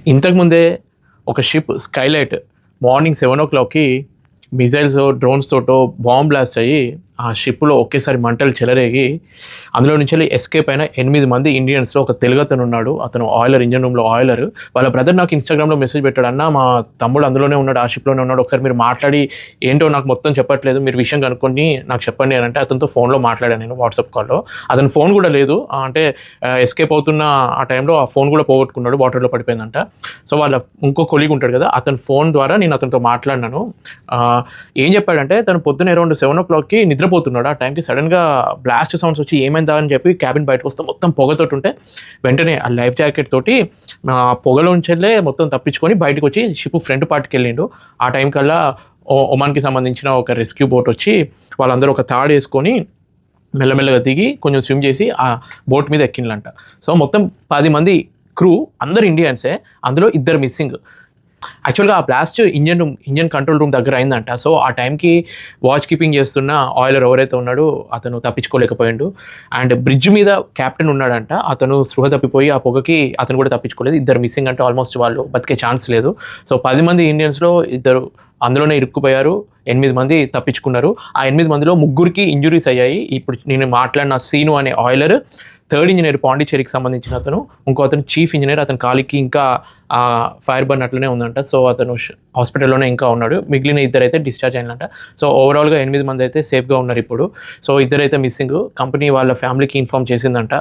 ఇంతకుముందే ఒక ship Skylight morning 7:00కి మిజైల్స్, డ్రోన్స్ తోటో బాంబ్ బ్లాస్ట్ అయ్యి ఆ షిప్‌లో ఒకేసారి మంటలు చెలరేగి అందులో నుంచెల్లి ఎస్కేప్ అయిన 8 మంది ఇండియన్స్‌లో ఒక తెలుగతను ఉన్నాడు. అతను ఆయిలర్, ఇంజిన్ రూమ్‌లో ఆయిలర్. వాళ్ళ బ్రదర్ నాకు ఇన్‌స్టాగ్రామ్‌లో మెసేజ్ పెట్టాడు. "అన్న మా తమ్ముడు అందులోనే ఉన్నాడు. ఆ షిప్‌లోనే ఉన్నాడు. ఒకసారి మీరు మాట్లాడి ఏంటో నాకు మొత్తం చెప్పట్లేదు. మీరు విషయం కనుక్కొని నాకు చెప్పండి" అని అంటే అతనితో ఫోన్‌లో మాట్లాడాను నేను వాట్సాప్ కాల్‌లో. అతని ఫోన్ కూడా లేదు. అంటే ఎస్కేప్ అవుతున్న ఆ టైంలో ఆ ఫోన్ కూడా పోగొట్టుకున్నాడు. వాటర్‌లో పడిపోయిందంట. సో, వాళ్ళ ఇంకో కొలీగ్ ఉంటాడు కదా! అతని ఫోన్ ద్వారా నేను అతనితో మాట్లాడినాను. ఏం చెప్పాడంటే తను పొద్దున్న అరౌండ్ 7:00కి నిద్రపోతున్నాడు. ఆ టైంకి సడెన్‌గా బ్లాస్ట్ సౌండ్స్ వచ్చి ఏమైందా అని చెప్పి క్యాబిన్ బయటకొస్తే మొత్తం పొగతోటి ఉంటే వెంటనే ఆ లైఫ్ జాకెట్ తోటి పొగలోంచెల్లే మొత్తం తప్పించుకొని బయటకొచ్చి షిప్ ఫ్రంట్ పార్ట్‌కెళ్ళిండు. ఆ టైం కల్లా ఒమాన్‌కి సంబంధించిన ఒక రెస్క్యూ బోట్ వచ్చి వాళ్ళందరూ ఒక తాడేసుకొని మెల్లమెల్లగా దిగి కొంచెం స్విమ్ చేసి ఆ బోట్ మీద ఎక్కిండ్లంట. సో, మొత్తం 10 మంది క్రూ అందరూ ఇండియన్సే. అందులో ఇద్దరు మిస్సింగ్. యాక్చువల్‌గా ఆ బ్లాస్ట్ ఇంజిన్ కంట్రోల్ రూమ్ దగ్గర అయిందంట. సో, ఆ టైంకి వాచ్ కీపింగ్ చేస్తున్న ఆయిలర్ ఎవరైతే ఉన్నాడో అతను తప్పించుకోలేకపోయిండు. అండ్ బ్రిడ్జ్ మీద కెప్టెన్ ఉన్నాడంట. అతను స్పృహ తప్పిపోయి ఆ పొగకి అతను కూడా తప్పించుకోలేదు. ఇద్దరు మిస్సింగ్ అంటే ఆల్మోస్ట్ వాళ్ళు బతికే ఛాన్స్ లేదు. సో, 10 మంది ఇండియన్స్‌లో ఇద్దరు అందులోనే ఇరుక్కుపోయారు. 8 మంది తప్పించుకున్నారు. ఆ 8 మందిలో ముగ్గురికి ఇంజ్యూరీస్ అయ్యాయి. ఇప్పుడు నేను మాట్లాడిన సీను అనే ఆయిలర్, థర్డ్ ఇంజినీర్ పాండిచ్చేరికి సంబంధించిన అతను, ఇంకో అతను చీఫ్ ఇంజినీర్. అతని కాలికి ఇంకా ఫైర్ బర్న్ అట్లనే ఉందంట. సో, అతను హాస్పిటల్‌లోనే ఇంకా ఉన్నాడు. మిగిలిన ఇద్దరైతే డిశ్చార్జ్ అయ్యిందంట. సో, ఓవరాల్‌గా 8 మంది అయితే సేఫ్‌గా ఉన్నారు ఇప్పుడు. So, ఇద్దరైతే missing. కంపెనీ వాళ్ళ ఫ్యామిలీకి ఇన్ఫార్మ్ చేసిందంట.